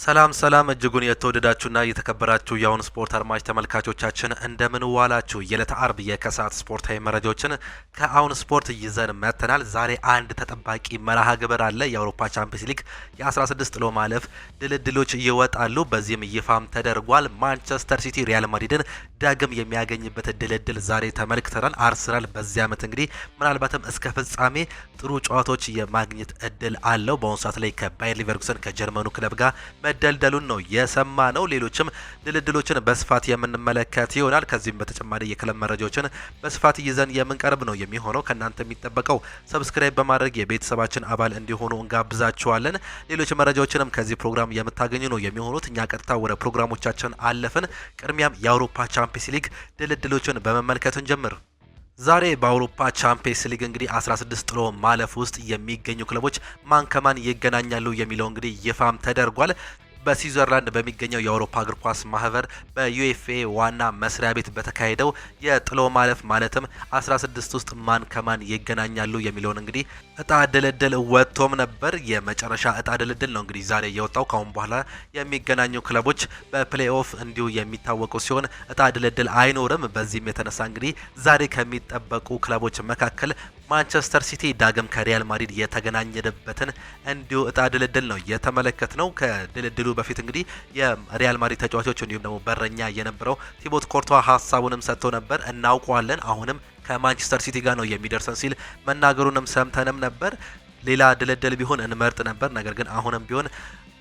ሰላም እጅጉን የተወደዳችሁና የተከበራችሁ የአሁን ስፖርት አድማጭ ተመልካቾቻችን እንደምን ዋላችሁ። የዕለተ አርብ የከሰዓት ስፖርታዊ መረጃዎችን ከአሁን ስፖርት ይዘን መጥተናል። ዛሬ አንድ ተጠባቂ መርሃ ግብር አለ። የአውሮፓ ቻምፒየንስ ሊግ የ16 ጥሎ ማለፍ ድልድሎች ይወጣሉ። በዚህም ይፋም ተደርጓል። ማንቸስተር ሲቲ ሪያል ማድሪድን ዳግም የሚያገኝበት ድልድል ዛሬ ተመልክተናል። አርሰናል በዚህ ዓመት እንግዲህ ምናልባትም እስከ ፍጻሜ ጥሩ ጨዋታዎች የማግኘት እድል አለው። በአሁኑ ሰዓት ላይ ከባየር ሊቨርኩሰን ከጀርመኑ ክለብ ጋር መደልደሉን ነው የሰማ ነው። ሌሎችም ድልድሎችን በስፋት የምንመለከት ይሆናል። ከዚህም በተጨማሪ የክለብ መረጃዎችን በስፋት ይዘን የምንቀርብ ነው የሚሆነው። ከእናንተ የሚጠበቀው ሰብስክራይብ በማድረግ የቤተሰባችን አባል እንዲሆኑ እንጋብዛችኋለን። ሌሎች መረጃዎችንም ከዚህ ፕሮግራም የምታገኙ ነው የሚሆኑት። እኛ ቀጥታ ወደ ፕሮግራሞቻችን አለፍን። ቅድሚያም የአውሮፓ ቻምፒየንስ ሊግ ድልድሎችን በመመልከት እንጀምር። ዛሬ በአውሮፓ ቻምፒየንስ ሊግ እንግዲህ 16 ጥሎ ማለፍ ውስጥ የሚገኙ ክለቦች ማን ከማን ይገናኛሉ የሚለው እንግዲህ ይፋም ተደርጓል። በስዊዘርላንድ በሚገኘው የአውሮፓ እግር ኳስ ማህበር በዩኤፍኤ ዋና መስሪያ ቤት በተካሄደው የጥሎ ማለፍ ማለትም 16 ውስጥ ማን ከማን ይገናኛሉ የሚለውን እንግዲህ እጣ ድልድል ወጥቶም ነበር። የመጨረሻ እጣ ድልድል ነው እንግዲህ ዛሬ የወጣው። ካሁን በኋላ የሚገናኙ ክለቦች በፕሌይኦፍ እንዲሁ የሚታወቁ ሲሆን እጣ ድልድል አይኖርም። በዚህም የተነሳ እንግዲህ ዛሬ ከሚጠበቁ ክለቦች መካከል ማንቸስተር ሲቲ ዳግም ከሪያል ማድሪድ የተገናኘበትን እንዲሁ እጣ ድልድል ነው የተመለከት ነው። ከድልድሉ በፊት እንግዲህ የሪያል ማድሪድ ተጫዋቾች እንዲሁም ደግሞ በረኛ የነበረው ቲቦት ኮርቷ ሀሳቡንም ሰጥቶ ነበር። እናውቀዋለን አሁንም ከማንቸስተር ሲቲ ጋር ነው የሚደርሰን ሲል መናገሩንም ሰምተንም ነበር። ሌላ ድልድል ቢሆን እንመርጥ ነበር፣ ነገር ግን አሁንም ቢሆን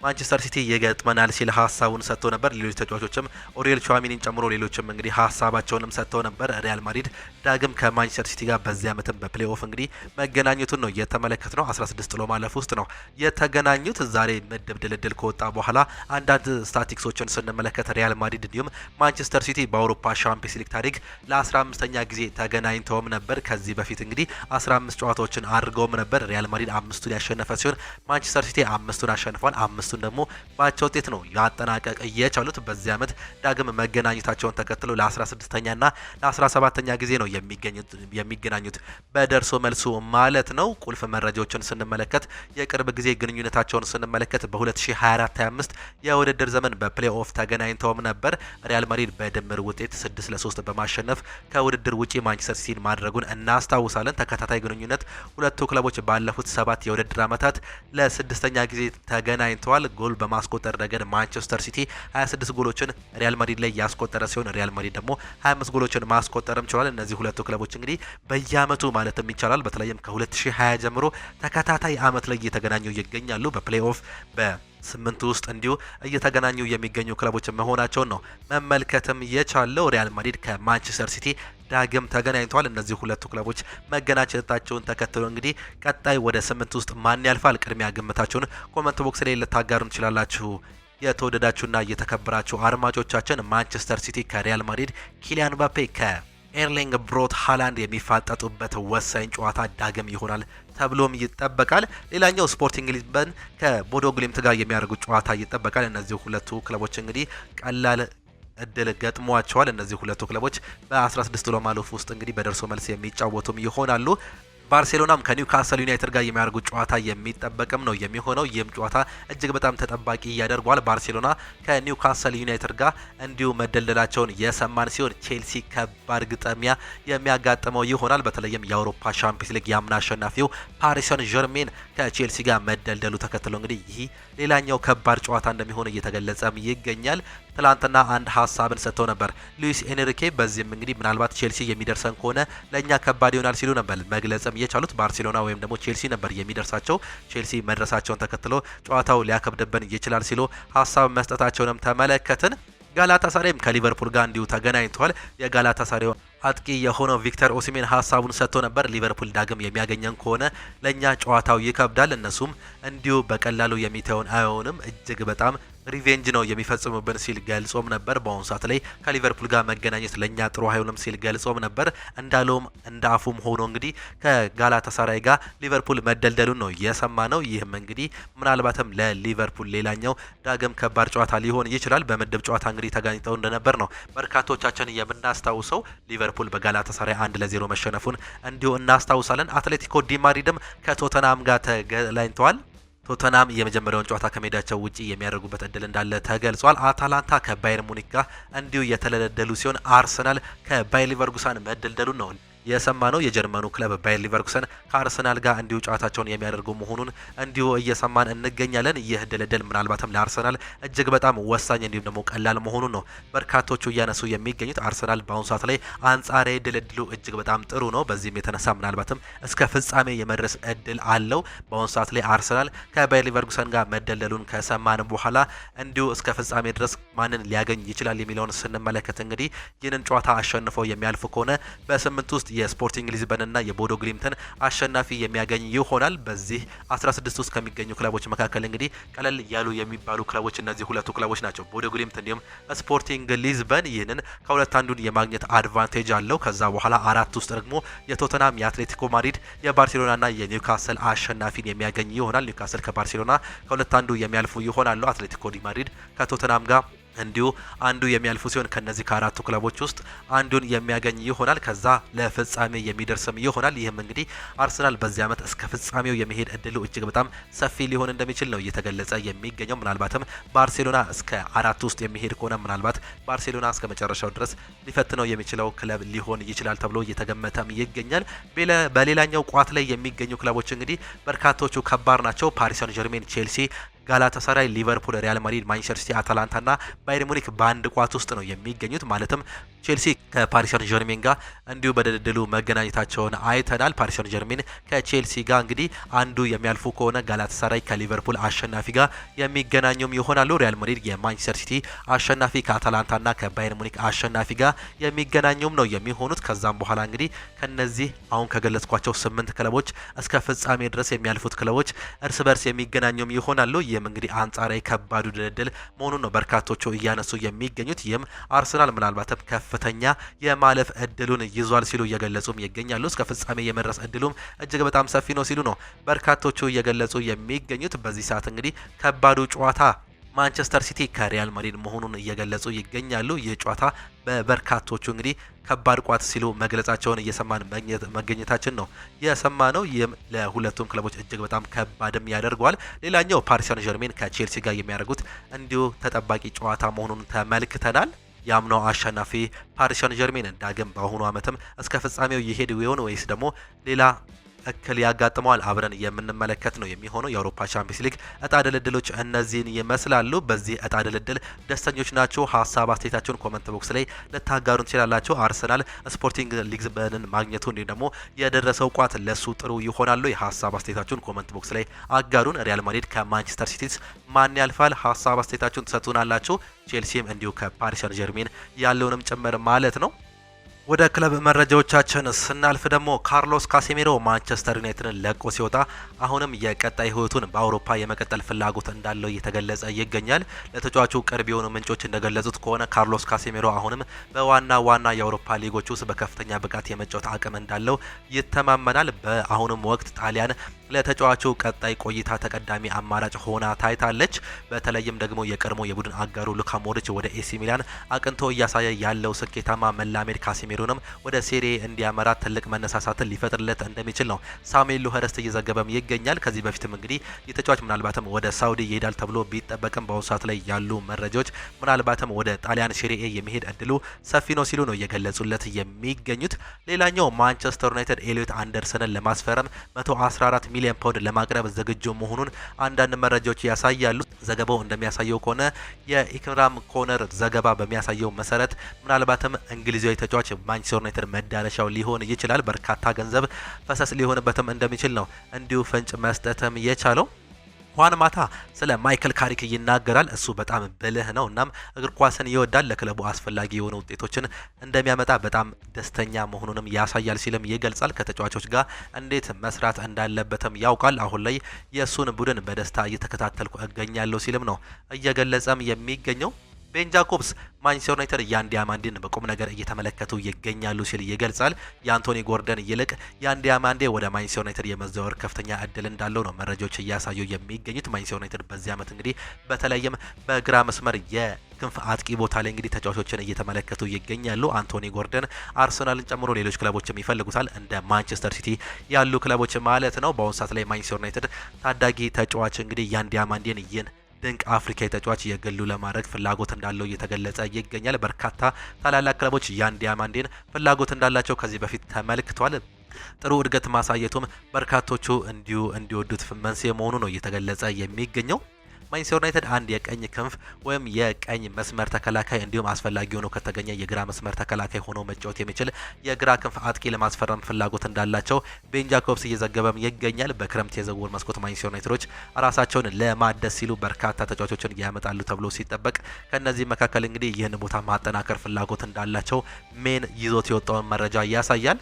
ማንቸስተር ሲቲ ይገጥመናል ሲል ሀሳቡን ሰጥቶ ነበር። ሌሎች ተጫዋቾችም ኦሪየል ቹዋሚኒን ጨምሮ ሌሎችም እንግዲህ ሀሳባቸውንም ሰጥተው ነበር። ሪያል ማድሪድ ዳግም ከማንቸስተር ሲቲ ጋር በዚህ ዓመትም በፕሌይኦፍ እንግዲህ መገናኘቱን ነው የተመለከት ነው። 16 ጥሎ ማለፍ ውስጥ ነው የተገናኙት። ዛሬ ምድብ ድልድል ከወጣ በኋላ አንዳንድ ስታቲክሶችን ስንመለከት ሪያል ማድሪድ እንዲሁም ማንቸስተር ሲቲ በአውሮፓ ሻምፒየንስ ሊግ ታሪክ ለ15ኛ ጊዜ ተገናኝተውም ነበር። ከዚህ በፊት እንግዲህ 15 ጨዋታዎችን አድርገውም ነበር። ሪያል ማድሪድ 5ቱን ያሸነፈ ሲሆን ማንቸስተር ሲቲ 5ቱን አሸንፏል። 5ቱን ደግሞ ባቻ ውጤት ነው ያጠናቀቅ እየቻሉት። በዚህ ዓመት ዳግም መገናኘታቸውን ተከትሎ ለ16ኛና ለ17ኛ ጊዜ ነው የሚገናኙት በደርሶ መልሱ ማለት ነው። ቁልፍ መረጃዎችን ስንመለከት የቅርብ ጊዜ ግንኙነታቸውን ስንመለከት በ2024-25 የውድድር ዘመን በፕሌይኦፍ ተገናኝተውም ነበር። ሪያል ማድሪድ በድምር ውጤት 6-3 በማሸነፍ ከውድድር ውጪ ማንቸስተር ሲቲን ማድረጉን እናስታውሳለን። ተከታታይ ግንኙነት ሁለቱ ክለቦች ባለፉት 7 የውድድር ዓመታት ለ6ኛ ጊዜ ተገናኝተዋል። ጎል በማስቆጠር ረገድ ማንቸስተር ሲቲ 26 ጎሎችን ሪያል ማድሪድ ላይ ያስቆጠረ ሲሆን ሪያል ማድሪድ ደግሞ 25 ጎሎችን ማስቆጠርም ችሏል። እነዚህ ሁለቱ ክለቦች እንግዲህ በየአመቱ ማለትም ይቻላል በተለይም ከ2020 ጀምሮ ተከታታይ አመት ላይ እየተገናኙ ይገኛሉ። በፕሌይኦፍ በ8 ውስጥ እንዲሁ እየተገናኙ የሚገኙ ክለቦች መሆናቸውን ነው መመልከትም የቻለው። ሪያል ማድሪድ ከማንቸስተር ሲቲ ዳግም ተገናኝተዋል። እነዚህ ሁለቱ ክለቦች መገናኘታቸውን ተከትሎ እንግዲህ ቀጣይ ወደ 8 ውስጥ ማን ያልፋል? ቅድሚያ ግምታችሁን ኮመንት ቦክስ ላይ ልታጋሩን ትችላላችሁ። የተወደዳችሁና የተከበራችሁ አድማጮቻችን ማንቸስተር ሲቲ ከሪያል ማድሪድ፣ ኪሊያን ምባፔ ከኤርሊንግ ብሮት ሃላንድ የሚፋጠጡበት ወሳኝ ጨዋታ ዳግም ይሆናል ተብሎም ይጠበቃል። ሌላኛው ስፖርቲንግ ሊዝበን ከቦዶ ግሊምት ጋር የሚያደርጉት ጨዋታ ይጠበቃል። እነዚህ ሁለቱ ክለቦች እንግዲህ ቀላል እድል ገጥሟቸዋል። እነዚህ ሁለቱ ክለቦች በ16 ጥሎ ማለፍ ውስጥ እንግዲህ በደርሶ መልስ የሚጫወቱም ይሆናሉ። ባርሴሎናም ከኒውካስል ዩናይትድ ጋር የሚያደርጉት ጨዋታ የሚጠበቅም ነው የሚሆነው። ይህም ጨዋታ እጅግ በጣም ተጠባቂ ያደርገዋል። ባርሴሎና ከኒውካስል ዩናይትድ ጋር እንዲሁ መደልደላቸውን የሰማን ሲሆን ቼልሲ ከባድ ግጥሚያ የሚያጋጥመው ይሆናል። በተለይም የአውሮፓ ሻምፒየንስ ሊግ የአምና አሸናፊው ፓሪስ ሰን ዠርሜን ከቼልሲ ጋር መደልደሉ ተከትሎ እንግዲህ ይህ ሌላኛው ከባድ ጨዋታ እንደሚሆን እየተገለጸም ይገኛል። ትላንትና አንድ ሀሳብን ሰጥተው ነበር ሉዊስ ኤንሪኬ። በዚህም እንግዲህ ምናልባት ቼልሲ የሚደርሰን ከሆነ ለእኛ ከባድ ይሆናል ሲሉ ነበር መግለጽም የቻሉት። ባርሴሎና ወይም ደግሞ ቼልሲ ነበር የሚደርሳቸው። ቼልሲ መድረሳቸውን ተከትሎ ጨዋታው ሊያከብድብን ይችላል ሲሉ ሀሳብ መስጠታቸውንም ተመለከትን። ጋላታሳራይም ከሊቨርፑል ጋር እንዲሁ ተገናኝተዋል። የጋላታሳራዩ አጥቂ የሆነው ቪክተር ኦሲሜን ሀሳቡን ሰጥቶ ነበር። ሊቨርፑል ዳግም የሚያገኘን ከሆነ ለእኛ ጨዋታው ይከብዳል፣ እነሱም እንዲሁ በቀላሉ የሚተውን አይሆንም፣ እጅግ በጣም ሪቬንጅ ነው የሚፈጽሙብን ሲል ገልጾም ነበር። በአሁኑ ሰዓት ላይ ከሊቨርፑል ጋር መገናኘት ለእኛ ጥሩ አይሆንም ሲል ገልጾም ነበር። እንዳለውም እንደ አፉም ሆኖ እንግዲህ ከጋላታሳራይ ጋር ሊቨርፑል መደልደሉን ነው የሰማ ነው። ይህም እንግዲህ ምናልባትም ለሊቨርፑል ሌላኛው ዳግም ከባድ ጨዋታ ሊሆን ይችላል። በምድብ ጨዋታ እንግዲህ ተገናኝተው እንደነበር ነው በርካቶቻችን የምናስታውሰው። ሊቨርፑል በጋላታሳራይ 1-0 መሸነፉን እንዲሁ እናስታውሳለን። አትሌቲኮ ዲ ማድሪድም ከቶተናም ጋር ተገናኝተዋል። ቶተናም የመጀመሪያውን ጨዋታ ከሜዳቸው ውጪ የሚያደርጉበት እድል እንዳለ ተገልጿል። አታላንታ ከባየር ሙኒክ ጋር እንዲሁ የተለደሉ ሲሆን አርሰናል ከባየር ሊቨርኩሰን መደልደሉን ነው የሰማነው። የጀርመኑ ክለብ ባየር ሊቨርኩሰን ከአርሰናል ጋር እንዲሁ ጨዋታቸውን የሚያደርጉ መሆኑን እንዲሁ እየሰማን እንገኛለን። ይህ ድልድል ምናልባትም ለአርሰናል እጅግ በጣም ወሳኝ እንዲሁም ደግሞ ቀላል መሆኑን ነው በርካቶቹ እያነሱ የሚገኙት። አርሰናል በአሁኑ ሰዓት ላይ አንጻራዊ ድልድሉ እጅግ በጣም ጥሩ ነው። በዚህም የተነሳ ምናልባትም እስከ ፍጻሜ የመድረስ እድል አለው። በአሁኑ ሰዓት ላይ አርሰናል ከባየር ሊቨርኩሰን ጋር መደለሉን ከሰማን በኋላ እንዲሁ እስከ ፍጻሜ ድረስ ማንን ሊያገኝ ይችላል የሚለውን ስንመለከት እንግዲህ ይህንን ጨዋታ አሸንፈው የሚያልፉ ከሆነ በስምንት ውስጥ የስፖርቲንግ ሊዝበንና የቦዶ ግሊምተን አሸናፊ የሚያገኝ ይሆናል። በዚህ 16 ውስጥ ከሚገኙ ክለቦች መካከል እንግዲህ ቀለል ያሉ የሚባሉ ክለቦች እነዚህ ሁለቱ ክለቦች ናቸው፣ ቦዶ ግሊምት እንዲሁም ስፖርቲንግ ሊዝበን። ይህንን ከሁለት አንዱን የማግኘት አድቫንቴጅ አለው። ከዛ በኋላ አራት ውስጥ ደግሞ የቶተናም፣ የአትሌቲኮ ማድሪድ፣ የባርሴሎናና የኒውካስል አሸናፊን የሚያገኝ ይሆናል። ኒውካስል ከባርሴሎና ከሁለት አንዱ የሚያልፉ ይሆናሉ። አትሌቲኮ ዲ ማድሪድ ከቶተናም ጋር እንዲሁ አንዱ የሚያልፉ ሲሆን ከነዚህ ከአራቱ ክለቦች ውስጥ አንዱን የሚያገኝ ይሆናል። ከዛ ለፍጻሜ የሚደርስም ይሆናል። ይህም እንግዲህ አርሰናል በዚህ ዓመት እስከ ፍጻሜው የመሄድ እድሉ እጅግ በጣም ሰፊ ሊሆን እንደሚችል ነው እየተገለጸ የሚገኘው። ምናልባትም ባርሴሎና እስከ አራት ውስጥ የሚሄድ ከሆነ ምናልባት ባርሴሎና እስከ መጨረሻው ድረስ ሊፈትነው የሚችለው ክለብ ሊሆን ይችላል ተብሎ እየተገመተም ይገኛል። በሌላኛው ቋት ላይ የሚገኙ ክለቦች እንግዲህ በርካቶቹ ከባድ ናቸው። ፓሪስ ሰን ጀርሜን፣ ቼልሲ፣ ጋላታሳራይ፣ ሊቨርፑል፣ ሪያል ማድሪድ፣ ማንቸስተር ሲቲ፣ አታላንታና ባየር ሙኒክ በአንድ ቋት ውስጥ ነው የሚገኙት። ማለትም ቼልሲ ከፓሪስ ሰን ጀርሜን ጋር እንዲሁ በድልድሉ መገናኘታቸውን አይተናል። ፓሪስ ሰን ጀርሜን ከቼልሲ ጋር እንግዲህ አንዱ የሚያልፉ ከሆነ ጋላታሳራይ ከሊቨርፑል አሸናፊ ጋር የሚገናኙም ይሆናሉ። ሪያል ማድሪድ የማንቸስተር ሲቲ አሸናፊ ከአታላንታና ከባየር ሙኒክ አሸናፊ ጋር የሚገናኙም ነው የሚሆኑት። ከዛም በኋላ እንግዲህ ከነዚህ አሁን ከገለጽኳቸው 8 ክለቦች እስከ ፍጻሜ ድረስ የሚያልፉት ክለቦች እርስ በርስ የሚገናኙም ይሆናሉ። ይህም እንግዲህ አንጻራዊ ከባዱ ድልድል መሆኑን ነው በርካቶቹ እያነሱ የሚገኙት። ይህም አርሰናል ምናልባትም ከፍተኛ የማለፍ እድሉን ይዟል ሲሉ እየገለጹም ይገኛሉ። እስከ ፍጻሜ የመድረስ እድሉም እጅግ በጣም ሰፊ ነው ሲሉ ነው በርካቶቹ እየገለጹ የሚገኙት። በዚህ ሰዓት እንግዲህ ከባዱ ጨዋታ ማንቸስተር ሲቲ ከሪያል ማድሪድ መሆኑን እየገለጹ ይገኛሉ። ይህ ጨዋታ በበርካቶቹ እንግዲህ ከባድ ቋት ሲሉ መግለጻቸውን እየሰማን መገኘታችን ነው የሰማነው። ይህም ለሁለቱም ክለቦች እጅግ በጣም ከባድም ያደርገዋል። ሌላኛው ፓሪስ ሰን ጀርሜን ከቼልሲ ጋር የሚያደርጉት እንዲሁ ተጠባቂ ጨዋታ መሆኑን ተመልክተናል። ያምናው አሸናፊ ፓሪስ ሰን ጀርሜን ዳግም በአሁኑ ዓመትም እስከ ፍጻሜው ይሄድ ይሆን ወይስ ደግሞ ሌላ እክል ያጋጥመዋል? አብረን የምንመለከት ነው የሚሆነው። የአውሮፓ ቻምፒየንስ ሊግ እጣ ድልድሎች እነዚህን ይመስላሉ። በዚህ እጣ ድልድል ደስተኞች ናቸው? ሀሳብ አስተያየታችሁን ኮመንት ቦክስ ላይ ልታጋሩን ትችላላችሁ። አርሰናል ስፖርቲንግ ሊዝበንን ማግኘቱ እንዲሁም ደግሞ የደረሰው ቋት ለሱ ጥሩ ይሆናሉ? የሀሳብ አስተያየታችሁን ኮመንት ቦክስ ላይ አጋሩን። ሪያል ማድሪድ ከማንቸስተር ሲቲስ ማን ያልፋል? ሀሳብ አስተያየታችሁን ትሰጡናላችሁ። ቼልሲም እንዲሁ ከፓሪስ ሰን ጀርሜን ያለውንም ጭምር ማለት ነው። ወደ ክለብ መረጃዎቻችን ስናልፍ ደግሞ ካርሎስ ካሴሜሮ ማንቸስተር ዩናይትድን ለቆ ሲወጣ አሁንም የቀጣይ ህይወቱን በአውሮፓ የመቀጠል ፍላጎት እንዳለው እየተገለጸ ይገኛል። ለተጫዋቹ ቅርብ የሆኑ ምንጮች እንደገለጹት ከሆነ ካርሎስ ካሴሜሮ አሁንም በዋና የአውሮፓ ሊጎች ውስጥ በከፍተኛ ብቃት የመጫወት አቅም እንዳለው ይተማመናል። በአሁኑም ወቅት ጣሊያን ለተጫዋቹ ቀጣይ ቆይታ ተቀዳሚ አማራጭ ሆና ታይታለች። በተለይም ደግሞ የቀድሞ የቡድን አጋሩ ሉካ ሞድሪች ወደ ኤሲ ሚላን አቅንቶ እያሳየ ያለው ስኬታማ መላመድ ካሴሜሮንም ወደ ሴሪኤ እንዲያመራ ትልቅ መነሳሳትን ሊፈጥርለት እንደሚችል ነው ሳሙኤል ሉኸርስት እየዘገበም ይገኛል። ከዚህ በፊትም እንግዲህ የተጫዋች ምናልባትም ወደ ሳውዲ ይሄዳል ተብሎ ቢጠበቅም በአሁኑ ሰዓት ላይ ያሉ መረጃዎች ምናልባትም ወደ ጣሊያን ሴሪኤ የመሄድ እድሉ ሰፊ ነው ሲሉ ነው እየገለጹለት የሚገኙት። ሌላኛው ማንቸስተር ዩናይትድ ኤሊዮት አንደርሰንን ለማስፈረም 114 ሚሊዮን ፓውንድ ለማቅረብ ዝግጁ መሆኑን አንዳንድ መረጃዎች ያሳያሉ። ዘገባው እንደሚያሳየው ከሆነ የኢክራም ኮነር ዘገባ በሚያሳየው መሰረት ምናልባትም እንግሊዛዊ ተጫዋች ማንቸስተር ዩናይትድ መዳረሻው ሊሆን ይችላል። በርካታ ገንዘብ ፈሰስ ሊሆንበትም እንደሚችል ነው እንዲሁ ፍንጭ መስጠትም የቻለው። ሁዋን ማታ ስለ ማይክል ካሪክ ይናገራል። እሱ በጣም ብልህ ነው። እናም እግር ኳስን ይወዳል። ለክለቡ አስፈላጊ የሆኑ ውጤቶችን እንደሚያመጣ በጣም ደስተኛ መሆኑንም ያሳያል ሲልም ይገልጻል። ከተጫዋቾች ጋር እንዴት መስራት እንዳለበትም ያውቃል። አሁን ላይ የእሱን ቡድን በደስታ እየተከታተልኩ እገኛለሁ ሲልም ነው እየገለጸም የሚገኘው። ቤን ጃኮብስ ማንቸስተር ዩናይትድ ያን ዲያማንዴን በቁም ነገር እየተመለከቱ ይገኛሉ ሲል ይገልጻል። የአንቶኒ ጎርደን ይልቅ ያን ዲያማንዴ ወደ ማንቸስተር ዩናይትድ የመዘዋወር ከፍተኛ እድል እንዳለው ነው መረጃዎች እያሳዩ የሚገኙት። ማንቸስተር ዩናይትድ በዚህ ዓመት እንግዲህ በተለይም በግራ መስመር የክንፍ አጥቂ ቦታ ላይ እንግዲህ ተጫዋቾችን እየተመለከቱ ይገኛሉ። አንቶኒ ጎርደን አርሰናልን ጨምሮ ሌሎች ክለቦችም ይፈልጉታል፣ እንደ ማንቸስተር ሲቲ ያሉ ክለቦች ማለት ነው። በአሁኑ ሰዓት ላይ ማንቸስተር ዩናይትድ ታዳጊ ተጫዋች እንግዲህ ያን ዲያማንዴን ድንቅ አፍሪካዊ ተጫዋች የግሉ ለማድረግ ፍላጎት እንዳለው እየተገለጸ ይገኛል። በርካታ ታላላቅ ክለቦች ያን ዲያማንዴን ፍላጎት እንዳላቸው ከዚህ በፊት ተመልክቷል። ጥሩ እድገት ማሳየቱም በርካቶቹ እንዲወዱት መንስኤ መሆኑ ነው እየተገለጸ የሚገኘው። ማንቸስተር ዩናይትድ አንድ የቀኝ ክንፍ ወይም የቀኝ መስመር ተከላካይ እንዲሁም አስፈላጊ ሆኖ ከተገኘ የግራ መስመር ተከላካይ ሆኖ መጫወት የሚችል የግራ ክንፍ አጥቂ ለማስፈረም ፍላጎት እንዳላቸው ቤን ጃኮብስ እየዘገበም ይገኛል። በክረምት የዝውውር መስኮት ማንቸስተር ዩናይትዶች ራሳቸውን ለማደስ ሲሉ በርካታ ተጫዋቾችን ያመጣሉ ተብሎ ሲጠበቅ ከነዚህ መካከል እንግዲህ ይህን ቦታ ማጠናከር ፍላጎት እንዳላቸው ሜን ይዞት የወጣውን መረጃ ያሳያል።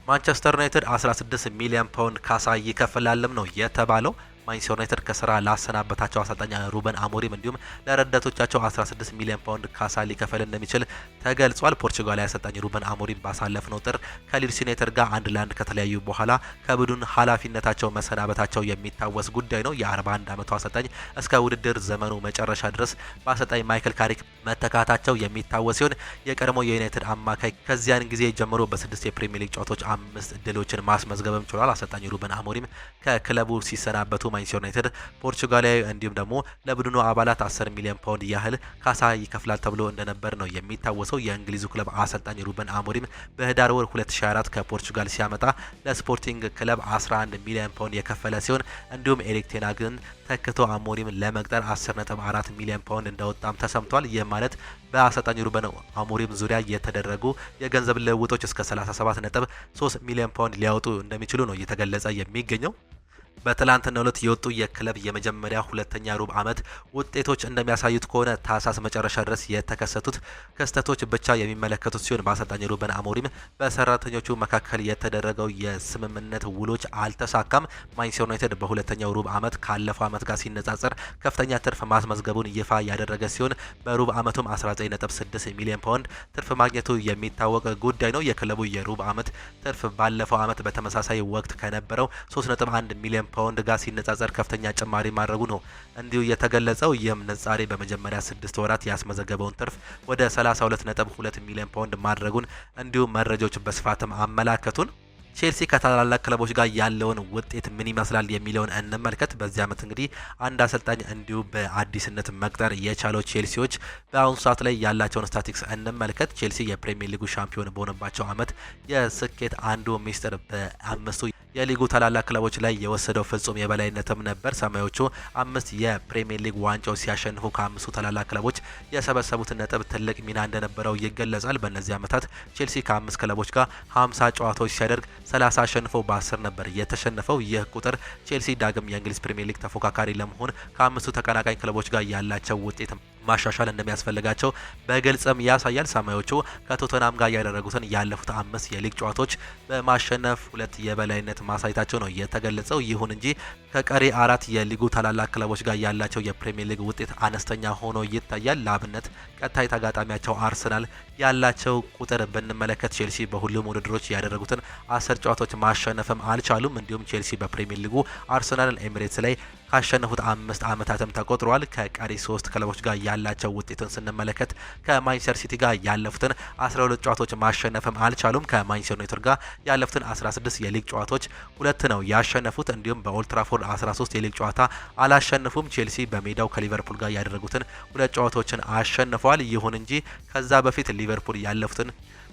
ማንቸስተር ዩናይትድ 16 ሚሊዮን ፓውንድ ካሳ ይከፍላልም ነው የተባለው። ማንቸስተር ዩናይትድ ከስራ ላሰናበታቸው አሰልጣኝ ሩበን አሞሪም እንዲሁም ለረዳቶቻቸው 16 ሚሊዮን ፓውንድ ካሳ ሊከፈል እንደሚችል ተገልጿል። ፖርቹጋላዊ አሰልጣኝ ሩበን አሞሪም ባሳለፍነው ጥር ከሊድስ ዩናይትድ ጋር 1-1 ከተለያዩ በኋላ ከቡድን ኃላፊነታቸው መሰናበታቸው የሚታወስ ጉዳይ ነው። የ41 ዓመቱ አሰልጣኝ እስከ ውድድር ዘመኑ መጨረሻ ድረስ በአሰልጣኝ ማይክል ካሪክ መተካታቸው የሚታወስ ሲሆን የቀድሞ የዩናይትድ አማካይ ከዚያን ጊዜ ጀምሮ በ6 የፕሪሚየር ሊግ ጨዋታዎች 5 ድሎችን ማስመዝገብም ችሏል። አሰልጣኝ ሩበን አሞሪም ከክለቡ ሲሰናበቱ ማንቸስተር ዩናይትድ ፖርቹጋላዊ እንዲሁም ደግሞ ለቡድኑ አባላት 10 ሚሊዮን ፓውንድ ያህል ካሳ ይከፍላል ተብሎ እንደነበር ነው የሚታወሰው። የእንግሊዙ ክለብ አሰልጣኝ ሩበን አሞሪም በህዳር ወር 2024 ከፖርቹጋል ሲያመጣ ለስፖርቲንግ ክለብ 11 ሚሊዮን ፓውንድ የከፈለ ሲሆን እንዲሁም ኤሪክ ቴን ሃግን ተክቶ አሞሪም ለመቅጠር 10.4 ሚሊዮን ፓውንድ እንዳወጣም ተሰምቷል። ይህ ማለት በአሰልጣኝ ሩበን አሞሪም ዙሪያ የተደረጉ የገንዘብ ልውውጦች እስከ 37.3 ሚሊዮን ፓውንድ ሊያወጡ እንደሚችሉ ነው እየተገለጸ የሚገኘው። በትላንትናው ዕለት የወጡ የክለብ የመጀመሪያ ሁለተኛ ሩብ ዓመት ውጤቶች እንደሚያሳዩት ከሆነ ታህሳስ መጨረሻ ድረስ የተከሰቱት ክስተቶች ብቻ የሚመለከቱት ሲሆን በአሰልጣኝ ሩበን አሞሪም በሰራተኞቹ መካከል የተደረገው የስምምነት ውሎች አልተሳካም። ማንቸስተር ዩናይትድ በሁለተኛው ሩብ ዓመት ካለፈው ዓመት ጋር ሲነጻጸር ከፍተኛ ትርፍ ማስመዝገቡን ይፋ ያደረገ ሲሆን በሩብ ዓመቱም 19.6 ሚሊዮን ፓውንድ ትርፍ ማግኘቱ የሚታወቅ ጉዳይ ነው። የክለቡ የሩብ ዓመት ትርፍ ባለፈው ዓመት በተመሳሳይ ወቅት ከነበረው 3.1 ሚሊዮን ፓውንድ ጋር ሲነጻጸር ከፍተኛ ጭማሪ ማድረጉ ነው እንዲሁ የተገለጸው። ይህም ንጻሬ በመጀመሪያ 6 ወራት ያስመዘገበውን ትርፍ ወደ 32.2 ሚሊዮን ፓውንድ ማድረጉን እንዲሁ መረጃዎች በስፋትም አመላከቱን። ቼልሲ ከታላላቅ ክለቦች ጋር ያለውን ውጤት ምን ይመስላል የሚለውን እንመልከት። በዚህ ዓመት እንግዲህ አንድ አሰልጣኝ እንዲሁ በአዲስነት መቅጠር የቻለው ቼልሲዎች በአሁኑ ሰዓት ላይ ያላቸውን ስታቲክስ እንመልከት። ቼልሲ የፕሪሚየር ሊጉ ሻምፒዮን በሆነባቸው ዓመት የስኬት አንዱ ሚስጥር በ5 የሊጉ ታላላቅ ክለቦች ላይ የወሰደው ፍጹም የበላይነትም ነበር። ሰማዮቹ 5 የፕሪሚየር ሊግ ዋንጫዎች ሲያሸንፉ ከ5 ታላላቅ ክለቦች የሰበሰቡት ነጥብ ትልቅ ሚና እንደነበረው ይገለጻል። በእነዚህ ዓመታት ቼልሲ ከ5 ክለቦች ጋር 50 ጨዋታዎች ሲያደርግ 30 አሸንፎ በ10 ነበር የተሸነፈው። ይህ ቁጥር ቼልሲ ዳግም የእንግሊዝ ፕሪሚየር ሊግ ተፎካካሪ ለመሆን ከ5 ተቀናቃኝ ክለቦች ጋር ያላቸው ውጤት ማሻሻል እንደሚያስፈልጋቸው በግልጽም ያሳያል። ሰማዮቹ ከቶተናም ጋር ያደረጉትን ያለፉት 5 የሊግ ጨዋታዎች በማሸነፍ 2 የበላይነት ማሳየታቸው ነው የተገለጸው። ይሁን እንጂ ከቀሪ 4 የሊጉ ታላላቅ ክለቦች ጋር ያላቸው የፕሪሚየር ሊግ ውጤት አነስተኛ ሆኖ ይታያል። ለአብነት ቀጣይ ተጋጣሚያቸው አርሰናል ያላቸው ቁጥር ብንመለከት ቼልሲ በሁሉም ውድድሮች ያደረጉትን 10 ጨዋታዎች ማሸነፍም አልቻሉም። እንዲሁም ቼልሲ በፕሪሚየር ሊጉ አርሰናልን ኤሚሬትስ ላይ ካሸነፉት 5 ዓመታትም ተቆጥሯል። ከቀሪ 3 ክለቦች ጋር ያላቸው ውጤትን ስንመለከት ከማንቸስተር ሲቲ ጋር ያለፉትን 12 ጨዋታዎች ማሸነፍም አልቻሉም። ከማንቸስተር ዩናይትድ ጋር ያለፉትን 16 የሊግ ጨዋታዎች 2 ነው ያሸነፉት። እንዲሁም በኦልድ ትራፎርድ 13 የሊግ ጨዋታ አላሸነፉም። ቼልሲ በሜዳው ከሊቨርፑል ጋር ያደረጉትን 2 ጨዋታዎችን አሸንፈዋል። ይሁን እንጂ ከዛ በፊት ሊቨርፑል ያለፉትን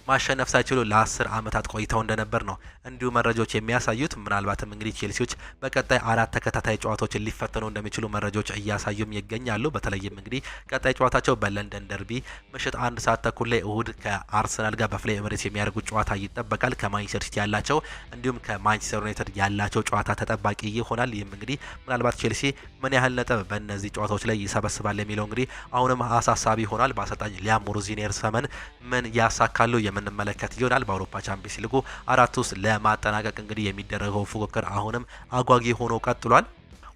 ማሸነፍ ሳይችሉ ለ10 ዓመታት ቆይተው እንደነበር ነው እንዲሁ መረጃዎች የሚያሳዩት። ምናልባትም እንግዲህ ቼልሲዎች በቀጣይ 4 ተከታታይ ጨዋታዎችን ሊፈተኑ እንደሚችሉ መረጃዎች እያሳዩም ይገኛሉ። በተለይም እንግዲህ ቀጣይ ጨዋታቸው በለንደን ደርቢ ምሽት 1 ሰዓት ተኩል ላይ እሁድ ከአርሰናል ጋር በፍላይ ኤምሬትስ የሚያደርጉት ጨዋታ ይጠበቃል። ከማንቸስተር ሲቲ ያላቸው እንዲሁም ከማንቸስተር ዩናይትድ ያላቸው ጨዋታ ተጠባቂ ይሆናል። ይህም እንግዲህ ምናልባት ቼልሲ ምን ያህል ነጥብ በእነዚህ ጨዋታዎች ላይ ይሰበስባል የሚለው እንግዲህ አሁንም አሳሳቢ ይሆናል። በአሰልጣኝ ሊያም ሞሮዚኔር ዘመን ምን ያሳካሉ የምንመለከት ይሆናል። በአውሮፓ ቻምፒየንስ ሊጉ 4 ውስጥ ለማጠናቀቅ እንግዲህ የሚደረገው ፉክክር አሁንም አጓጊ ሆኖ ቀጥሏል።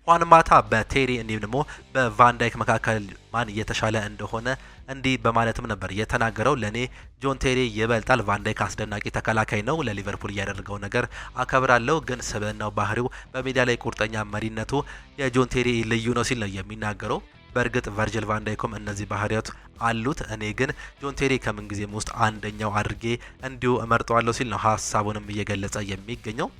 ሁዋን ማታ በቴሪ እንዲሁም ደግሞ በቫንዳይክ መካከል ማን እየተሻለ እንደሆነ እንዲህ በማለትም ነበር የተናገረው። ለኔ ጆን ቴሪ ይበልጣል። ቫንዳይክ አስደናቂ ተከላካይ ነው። ለሊቨርፑል እያደረገው ነገር አከብራለሁ፣ ግን ስብዕናው፣ ባህሪው፣ በሜዳ ላይ ቁርጠኛ መሪነቱ የጆን ቴሪ ልዩ ነው ሲል ነው የሚናገረው። በእርግጥ ቨርጅል ቫንዳይኩም እነዚህ ባህሪያት አሉት። እኔ ግን ጆን ቴሪ ከምንጊዜም ውስጥ አንደኛው አድርጌ እንዲሁ እመርጠዋለሁ ሲል ነው ሀሳቡንም እየገለጸ የሚገኘው።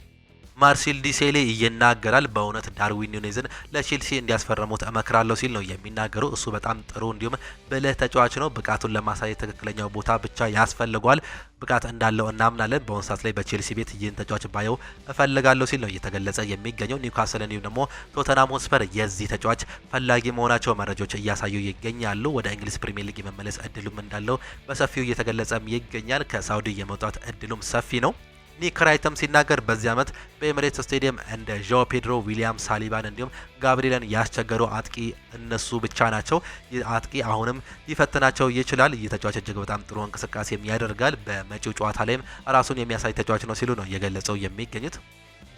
ማርሲል ዲሴሌ ይናገራል። በእውነት ዳርዊን ኑኔዝን ለቼልሲ እንዲያስፈርሙት እመክራለሁ ሲል ነው የሚናገረው። እሱ በጣም ጥሩ እንዲሁም ብልህ ተጫዋች ነው። ብቃቱን ለማሳየት ትክክለኛው ቦታ ብቻ ያስፈልጓል። ብቃት እንዳለው እናምናለን። በአሁኑ ሰዓት ላይ በቼልሲ ቤት ይህን ተጫዋች ባየው እፈልጋለሁ ሲል ነው እየተገለጸ የሚገኘው። ኒውካስል እንዲሁም ደግሞ ቶተናም ሆትስፐር የዚህ ተጫዋች ፈላጊ መሆናቸው መረጃዎች እያሳዩ ይገኛሉ። ወደ እንግሊዝ ፕሪሚየር ሊግ የመመለስ እድሉም እንዳለው በሰፊው እየተገለጸም ይገኛል። ከሳውዲ የመውጣት እድሉም ሰፊ ነው። ኒክ ራይትም ሲናገር በዚህ ዓመት በኤሚሬትስ ስቴዲየም እንደ ዣኦ ፔድሮ፣ ዊሊያም ሳሊባን እንዲሁም ጋብሪኤልን ያስቸገሩ አጥቂ እነሱ ብቻ ናቸው። ይህ አጥቂ አሁንም ሊፈትናቸው ይችላል። ይህ ተጫዋች እጅግ በጣም ጥሩ እንቅስቃሴም ያደርጋል። በመጪው ጨዋታ ላይም ራሱን የሚያሳይ ተጫዋች ነው ሲሉ ነው የገለጸው የሚገኙት።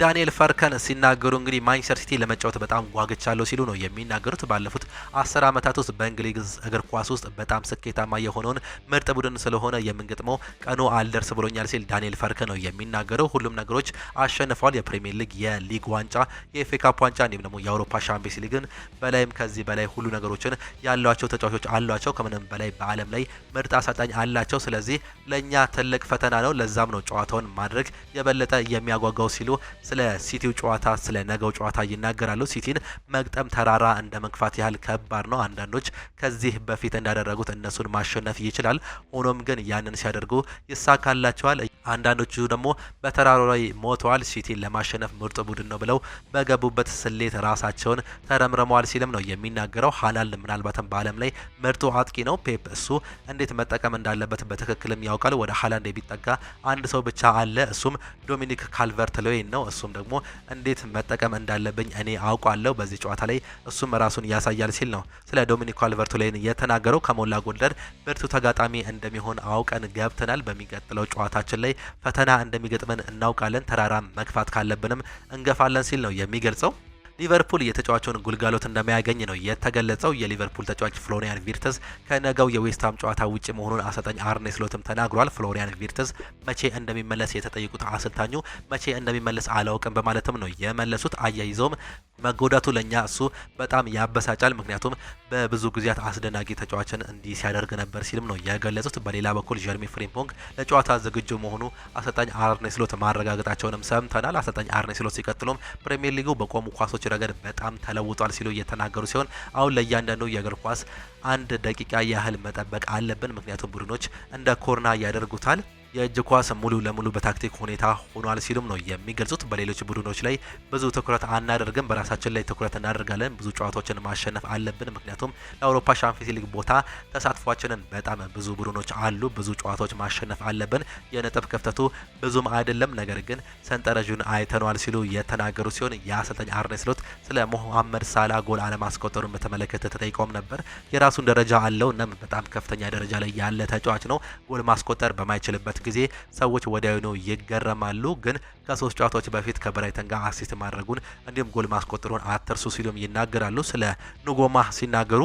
ዳንኤል ፈርከን ሲናገሩ እንግዲህ ማንቸስተር ሲቲ ለመጫወት በጣም ጓግቻለሁ ሲሉ ነው የሚናገሩት። ባለፉት 10 ዓመታት ውስጥ በእንግሊዝ እግር ኳስ ውስጥ በጣም ስኬታማ የሆነውን ምርጥ ቡድን ስለሆነ የምንገጥመው ቀኑ አልደርስ ብሎኛል ሲል ዳንኤል ፈርከን ነው የሚናገረው። ሁሉም ነገሮች አሸንፈዋል። የፕሪሚየር ሊግ፣ የሊግ ዋንጫ፣ የኤፍኤ ካፕ ዋንጫ እንዲሁም ደግሞ የአውሮፓ ሻምፒዮንስ ሊግን በላይም ከዚህ በላይ ሁሉ ነገሮችን ያሏቸው ተጫዋቾች አሏቸው። ከምንም በላይ በዓለም ላይ ምርጥ አሰልጣኝ አላቸው። ስለዚህ ለእኛ ትልቅ ፈተና ነው። ለዛም ነው ጨዋታውን ማድረግ የበለጠ የሚያጓጓው ሲሉ ስለ ሲቲው ጨዋታ ስለ ነገው ጨዋታ ይናገራሉ። ሲቲን መግጠም ተራራ እንደ መግፋት ያህል ከባድ ነው። አንዳንዶች ከዚህ በፊት እንዳደረጉት እነሱን ማሸነፍ ይችላል። ሆኖም ግን ያንን ሲያደርጉ ይሳካላቸዋል። አንዳንዶቹ ደግሞ በተራራው ላይ ሞተዋል። ሲቲን ለማሸነፍ ምርጥ ቡድን ነው ብለው በገቡበት ስሌት ራሳቸውን ተረምረመዋል ሲልም ነው የሚናገረው። ሃላንድ ምናልባትም በዓለም ላይ ምርጡ አጥቂ ነው። ፔፕ እሱ እንዴት መጠቀም እንዳለበት በትክክልም ያውቃል። ወደ ሃላንድ የሚጠጋ አንድ ሰው ብቻ አለ፣ እሱም ዶሚኒክ ካልቨርት ሎይን ነው። እሱም ደግሞ እንዴት መጠቀም እንዳለብኝ እኔ አውቃለሁ። በዚህ ጨዋታ ላይ እሱም ራሱን ያሳያል ሲል ነው ስለ ዶሚኒክ ካልቨርት-ሎይን የተናገረው። ከሞላ ጎደል ብርቱ ተጋጣሚ እንደሚሆን አውቀን ገብተናል። በሚቀጥለው ጨዋታችን ላይ ፈተና እንደሚገጥመን እናውቃለን። ተራራ መግፋት ካለብንም እንገፋለን ሲል ነው የሚገልጸው። ሊቨርፑል የተጫዋቹን ጉልጋሎት እንደማያገኝ ነው የተገለጸው። የሊቨርፑል ተጫዋች ፍሎሪያን ቪርትዝ ከነገው የዌስትሃም ጨዋታ ውጭ መሆኑን አሰልጣኝ አርኔ ስሎትም ተናግሯል። ፍሎሪያን ቪርትዝ መቼ እንደሚመለስ የተጠየቁት አሰልጣኙ መቼ እንደሚመለስ አላውቅም በማለትም ነው የመለሱት። አያይዘውም መጎዳቱ ለኛ እሱ በጣም ያበሳጫል፣ ምክንያቱም በብዙ ጊዜያት አስደናቂ ተጫዋችን እንዲህ ሲያደርግ ነበር ሲልም ነው የገለጹት። በሌላ በኩል ጀርሚ ፍሪምፖንግ ለጨዋታ ዝግጁ መሆኑ አሰልጣኝ አርኔ ስሎት ማረጋገጣቸውንም ሰምተናል። አሰልጣኝ አርኔ ስሎት ሲቀጥሉም ፕሪሚየር ሊጉ በቆሙ ኳሶች ረገድ በጣም ተለውጧል ሲሉ እየተናገሩ ሲሆን አሁን ለእያንዳንዱ የእግር ኳስ 1 ደቂቃ ያህል መጠበቅ አለብን፣ ምክንያቱም ቡድኖች እንደ ኮርና ያደርጉታል። የእጅ ኳስ ሙሉ ለሙሉ በታክቲክ ሁኔታ ሆኗል ሲሉም ነው የሚገልጹት። በሌሎች ቡድኖች ላይ ብዙ ትኩረት አናደርግም፣ በራሳችን ላይ ትኩረት እናደርጋለን። ብዙ ጨዋታዎችን ማሸነፍ አለብን፣ ምክንያቱም ለአውሮፓ ሻምፒዮንስ ሊግ ቦታ ተሳትፏችንን በጣም ብዙ ቡድኖች አሉ። ብዙ ጨዋታዎች ማሸነፍ አለብን። የነጥብ ክፍተቱ ብዙም አይደለም፣ ነገር ግን ሰንጠረዡን አይተነዋል ሲሉ የተናገሩ ሲሆን የአሰልጣኝ አርኔ ስሎት ስለ ሞሐመድ ሳላ ጎል አለማስቆጠሩን በተመለከተ ተጠይቀውም ነበር። የራሱን ደረጃ አለው፣ እናም በጣም ከፍተኛ ደረጃ ላይ ያለ ተጫዋች ነው። ጎል ማስቆጠር በማይችልበት ጊዜ ሰዎች ወዲያውኑ ይገረማሉ። ግን ከ3 ጨዋታዎች በፊት ከብራይተን ጋር አሲስት ማድረጉን እንዲሁም ጎል ማስቆጠሩን አትርሱ ሲሉም ይናገራሉ። ስለ ኑጎማ ሲናገሩ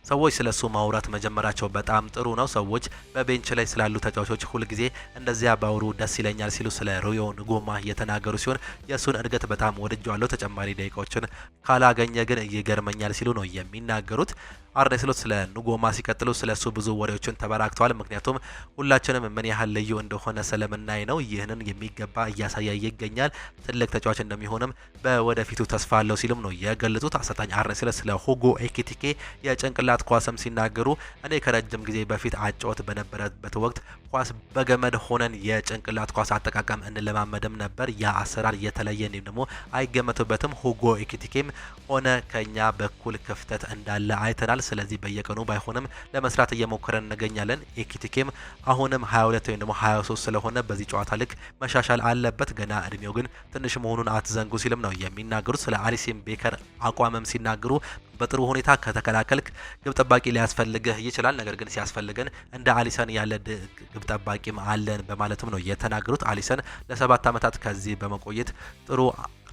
ሰዎች ስለሱ ማውራት መጀመራቸው በጣም ጥሩ ነው። ሰዎች በቤንች ላይ ስላሉ ተጫዋቾች ሁልጊዜ እንደዚያ ባውሩ ደስ ይለኛል ሲሉ ስለ ሩዮ ንጎማ እየተናገሩ ሲሆን የእሱን እድገት በጣም ወድጀዋለሁ፣ ተጨማሪ ደቂቃዎችን ካላገኘ ግን ይገርመኛል ሲሉ ነው የሚናገሩት። አርኔ ስሎት ስለ ኑጎማ ሲቀጥሉ ስለሱ ብዙ ወሬዎችን ተበራክተዋል። ምክንያቱም ሁላችንም ምን ያህል ልዩ እንደሆነ ስለምናይ ነው። ይህንን የሚገባ እያሳየ ይገኛል። ትልቅ ተጫዋች እንደሚሆንም በወደፊቱ ተስፋ አለው ሲሉም ነው የገለጹት። አሰልጣኝ አርኔ ስሎት ስለ ሁጎ ኤኪቲኬ የጭንቅላት ኳስም ሲናገሩ እኔ ከረጅም ጊዜ በፊት አጫወት በነበረበት ወቅት ኳስ በገመድ ሆነን የጭንቅላት ኳስ አጠቃቀም እንለማመድም ነበር። ያ አሰራር የተለየ እንዲሁም ደግሞ አይገመቱበትም። ሁጎ ኤኪቲኬም ሆነ ከኛ በኩል ክፍተት እንዳለ አይተናል። ስለዚህ በየቀኑ ባይሆንም ለመስራት እየሞከረን እንገኛለን። ኤኪቲኬም አሁንም 22 ወይም ደግሞ 23 ስለሆነ በዚህ ጨዋታ ልክ መሻሻል አለበት። ገና እድሜው ግን ትንሽ መሆኑን አትዘንጉ ሲልም ነው የሚናገሩት። ስለ አሊሰን ቤከር አቋምም ሲናገሩ በጥሩ ሁኔታ ከተከላከልክ ግብ ጠባቂ ሊያስፈልግህ ይችላል፣ ነገር ግን ሲያስፈልገን እንደ አሊሰን ያለ ግብ ጠባቂም አለን በማለትም ነው የተናገሩት። አሊሰን ለ7 ዓመታት ከዚህ በመቆየት ጥሩ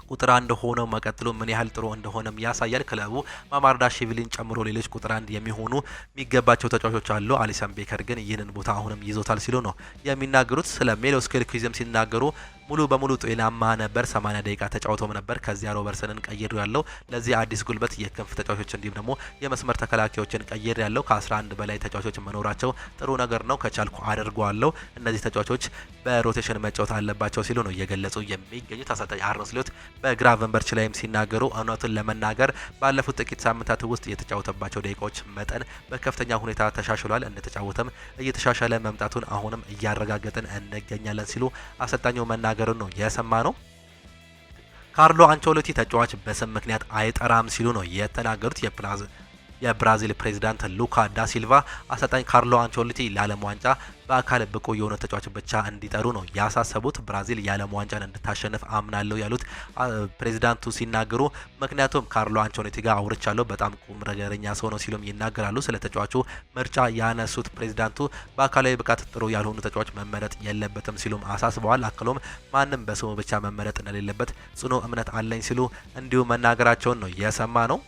ቁጥር 1 ሆነው መቀጠሉ ምን ያህል ጥሩ እንደሆነም ያሳያል። ክለቡ ማማርዳሽቪሊን ጨምሮ ሌሎች ቁጥር 1 የሚሆኑ የሚገባቸው ተጫዋቾች አሉ። አሊሰን ቤከር ግን ይህንን ቦታ አሁንም ይዞታል ሲሉ ነው የሚናገሩት። ስለ ሜሎስ ኬርኬዝም ሲናገሩ ሙሉ በሙሉ ጤናማ ነበር። 80 ደቂቃ ተጫውቶም ነበር። ከዚያ ሮበርትሰንን ቀይር ያለው ለዚህ አዲስ ጉልበት የክንፍ ተጫዋቾች እንዲሁም ደግሞ የመስመር ተከላካዮችን ቀይር ያለው ከ11 በላይ ተጫዋቾች መኖራቸው ጥሩ ነገር ነው። ከቻልኩ አድርጓለሁ። እነዚህ ተጫዋቾች በሮቴሽን መጫወት አለባቸው ሲሉ ነው እየገለጹ የሚገኙት። አሰልጣኝ አርነ ስሎት በግራቨንበርች ላይም ሲናገሩ እውነቱን ለመናገር ባለፉት ጥቂት ሳምንታት ውስጥ የተጫወተባቸው ደቂቃዎች መጠን በከፍተኛ ሁኔታ ተሻሽሏል። እንደተጫወተም እየተሻሻለ መምጣቱን አሁንም እያረጋገጥን እንገኛለን ሲሉ አሰልጣኙ መናገር ነው የሰማ ነው። ካርሎ አንቸሎቲ ተጫዋች በስም ምክንያት አይጠራም ሲሉ ነው የተናገሩት። የብራዚል ፕሬዚዳንት ሉካ ዳ ሲልቫ አሰልጣኝ ካርሎ አንቸሎቲ ለዓለም ዋንጫ በአካል ብቁ የሆነ ተጫዋች ብቻ እንዲጠሩ ነው ያሳሰቡት። ብራዚል የዓለም ዋንጫን እንድታሸንፍ አምናለሁ ያሉት ፕሬዚዳንቱ ሲናገሩ ምክንያቱም ካርሎ አንቸሎቲ ጋር አውርቻለሁ፣ በጣም ቁም ነገረኛ ሰው ነው ሲሉም ይናገራሉ። ስለ ተጫዋቹ ምርጫ ያነሱት ፕሬዚዳንቱ በአካላዊ ብቃት ጥሩ ያልሆኑ ተጫዋች መመረጥ የለበትም ሲሉም አሳስበዋል። አክሎም ማንም በስሙ ብቻ መመረጥ እንደሌለበት ጽኑ እምነት አለኝ ሲሉ እንዲሁ መናገራቸውን ነው የሰማ ነው።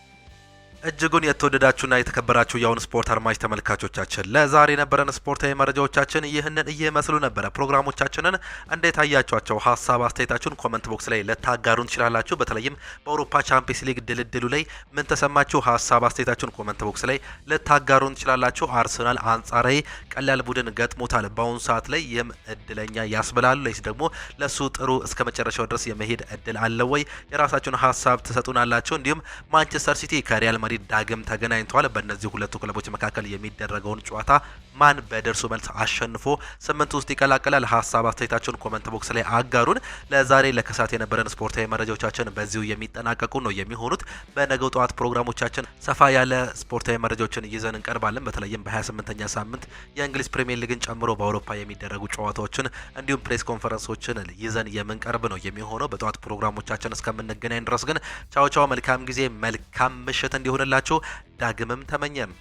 እጅጉን የተወደዳችሁና የተከበራችሁ የአሁን ስፖርት አድማጭ ተመልካቾቻችን ለዛሬ የነበረን ስፖርታዊ መረጃዎቻችን ይህንን እየመስሉ ነበረ። ፕሮግራሞቻችንን እንዴት አያችኋቸው? ሀሳብ አስተያየታችሁን ኮመንት ቦክስ ላይ ልታጋሩን ትችላላችሁ። በተለይም በአውሮፓ ቻምፒየንስ ሊግ ድልድሉ ላይ ምን ተሰማችሁ? ሀሳብ አስተያየታችሁን ኮመንት ቦክስ ላይ ልታጋሩን ትችላላችሁ። አርሰናል አንጻራዊ ቀላል ቡድን ገጥሞታል በአሁኑ ሰዓት ላይ። ይህም እድለኛ ያስብላል ወይስ ደግሞ ለሱ ጥሩ እስከ መጨረሻው ድረስ የመሄድ እድል አለ ወይ? የራሳችሁን ሀሳብ ትሰጡናላችሁ። እንዲሁም ማንቸስተር ሲቲ ከሪያል ዳግም ተገናኝተዋል። በእነዚህ ሁለቱ ክለቦች መካከል የሚደረገውን ጨዋታ ማን በደርሶ መልስ አሸንፎ 8 ውስጥ ይቀላቀላል? ሀሳብ አስተያየታችሁን ኮመንት ቦክስ ላይ አጋሩን። ለዛሬ ለከሳት የነበረን ስፖርታዊ መረጃዎቻችን በዚሁ የሚጠናቀቁ ነው የሚሆኑት። በነገው ጠዋት ፕሮግራሞቻችን ሰፋ ያለ ስፖርታዊ መረጃዎችን ይዘን እንቀርባለን። በተለይም በ28ኛ ሳምንት የእንግሊዝ ፕሪሚየር ሊግን ጨምሮ በአውሮፓ የሚደረጉ ጨዋታዎችን እንዲሁም ፕሬስ ኮንፈረንሶችን ይዘን የምንቀርብ ነው የሚሆነው። በጠዋት ፕሮግራሞቻችን እስከምንገናኝ ድረስ ግን ቻው ቻው፣ መልካም ጊዜ፣ መልካም ምሽት እንዲሆንላችሁ ዳግምም ተመኘን።